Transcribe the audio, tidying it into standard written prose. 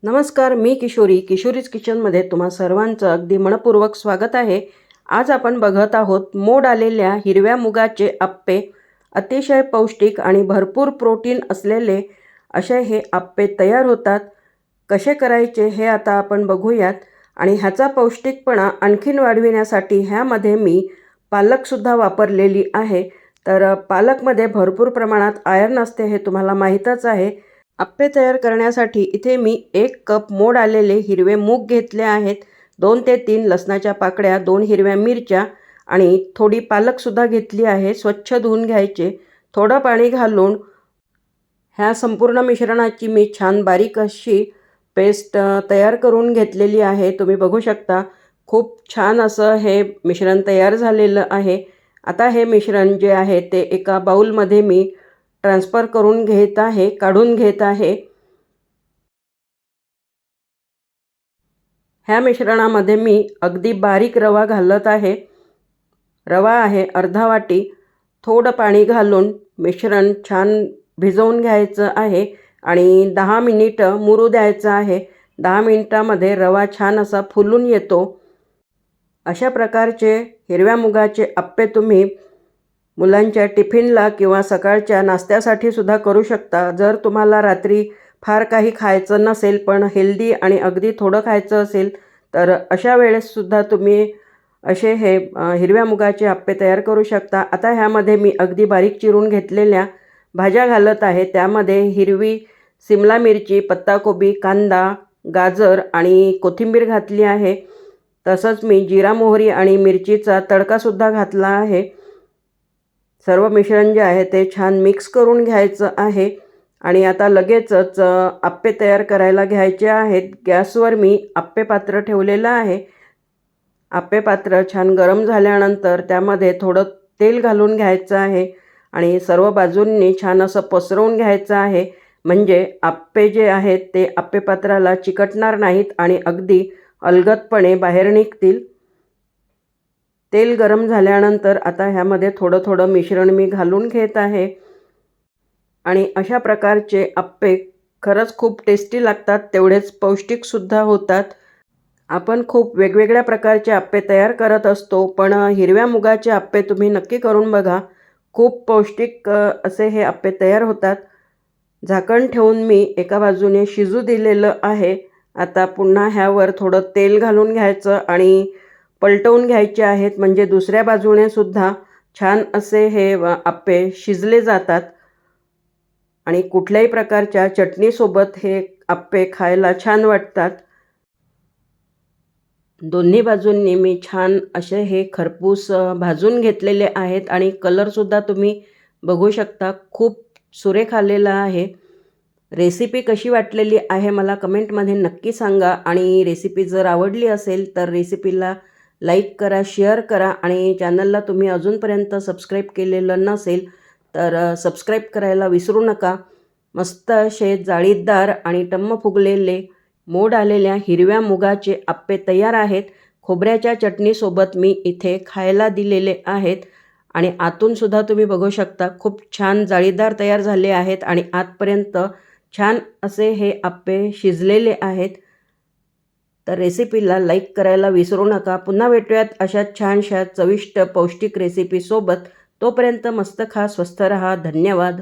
नमस्कार, मी किशोरीज किचनमध्ये तुम्हा सर्वांचं अगदी मनपूर्वक स्वागत आहे। आज आपण बघत आहोत मोड आलेल्या हिरव्या मुगाचे आप्पे। अतिशय पौष्टिक आणि भरपूर प्रोटीन असलेले असे हे आप्पे तयार होतात। कसे करायचे हे आता आपण बघूयात आणि ह्याचा पौष्टिकपणा आणखीन वाढविण्यासाठी ह्यामध्ये मी पालकसुद्धा वापरलेली आहे। तर पालकमध्ये भरपूर प्रमाणात आयर्न असते हे तुम्हाला माहीतच आहे। आप्पे तयार करण्यासाठी इथे मी 1 कप मोड आलेले हिरवे मूग घेतले आहेत, 2 ते 3 लसणाच्या पाकळ्या, 2 हिरव्या मिरच्या आणि थोडी पालकसुद्धा घेतली आहे। स्वच्छ धुवून घ्यायचे। थोडं पाणी घालून ह्या संपूर्ण मिश्रणाची मी छान बारीक अशी पेस्ट तयार करून घेतलेली आहे। तुम्ही बघू शकता खूप छान असं हे मिश्रण तयार झालेलं आहे। आता हे मिश्रण जे आहे ते एका बाउलमध्ये मी ट्रान्सफर करून घेत आहे, काढून घेत आहे। ह्या मिश्रणामध्ये मी अगदी बारीक रवा घालत आहे। रवा आहे अर्धा वाटी। थोडं पाणी घालून मिश्रण छान भिजवून घ्यायचं आहे आणि 10 मिनिटं मुरू द्यायचं आहे। 10 मिनिटामध्ये रवा छान असा फुलून येतो। अशा प्रकारचे हिरव्या मुगाचे आप्पे तुम्ही मुलांच्या टिफिनला किंवा सकाळच्या नाश्त्यासाठी सुद्धा करू शकता। जर तुम्हाला रात्री फार काही खायचं नसेल पण हेल्दी आणि अगदी थोडं खायचं असेल तर अशा वेळेससुद्धा तुम्ही असे हे हिरव्या मुगाचे आप्पे तयार करू शकता। आता ह्यामध्ये मी अगदी बारीक चिरून घेतलेल्या भाज्या घालत आहे। त्यामध्ये हिरवी सिमला मिरची, पत्ताकोबी, कांदा, गाजर आणि कोथिंबीर घातली आहे। तसंच मी जिरा मोहरी आणि मिरचीचा तडकासुद्धा घातला आहे। सर्व मिश्रण जे आहे ते छान मिक्स करून घ्यायचं आहे आणि आता लगेचच आप्पे तयार करायला घ्यायचे आहेत। गॅसवर मी आप्पे पात्र ठेवलेलं आहे। आप्पे पात्र छान गरम झाल्यानंतर त्यामध्ये थोडं तेल घालून घ्यायचं आहे आणि सर्व बाजूंनी छान असं पसरवून घ्यायचं आहे, म्हणजे आप्पे जे आहेत ते आप्पे पात्राला चिकटणार नाहीत आणि अगदी अलगदपणे बाहेर निघतील। तेल गरम झाल्यानंतर आता ह्यामध्ये थोडं मिश्रण मी घालून घेत आहे आणि अशा प्रकारचे आप्पे खरंच खूप टेस्टी लागतात, तेवढेच पौष्टिकसुद्धा होतात। आपण खूप वेगवेगळ्या प्रकारचे आप्पे तयार करत असतो, पण हिरव्या मुगाचे आप्पे तुम्ही नक्की करून बघा। खूप पौष्टिक असे हे आप्पे तयार होतात। झाकण ठेवून मी एका बाजूने शिजू दिलेलं आहे। आता पुन्हा ह्यावर थोडं तेल घालून घ्यायचं आणि पलटवून घ्यायचे आहेत, म्हणजे दुसऱ्या बाजूने सुद्धा छान असे हे आप्पे शिजले जातात आणि कुठल्याही प्रकारच्या चटणीसोबत हे आप्पे खायला छान वाटतात। दोन्ही बाजूंनी मी छान असे हे खरपूस भाजून घेतलेले आहेत आणि कलरसुद्धा तुम्ही बघू शकता, खूप सुरेख आलेला आहे। रेसिपी कशी वाटलेली आहे मला कमेंटमध्ये नक्की सांगा आणि रेसिपी जर आवडली असेल तर रेसिपीला लाईक करा, शेअर करा आणि चॅनलला तुम्ही अजूनपर्यंत सबस्क्राईब केलेलं नसेल तर सबस्क्राईब करायला विसरू नका। मस्त असे जाळीदार आणि टम्म फुगलेले मोड आलेल्या हिरव्या मुगाचे आप्पे तयार आहेत। खोबऱ्याच्या चटणीसोबत मी इथे खायला दिलेले आहेत आणि आतूनसुद्धा तुम्ही बघू शकता खूप छान जाळीदार तयार झाले आहेत आणि आतपर्यंत छान असे हे आप्पे शिजलेले आहेत। तर रेसिपीला लाईक करायला विसरू नका। पुन्हा भेटूयात अशा छानशा चविष्ट पौष्टिक रेसिपीसोबत। तोपर्यंत मस्त खा, स्वस्थ रहा। धन्यवाद।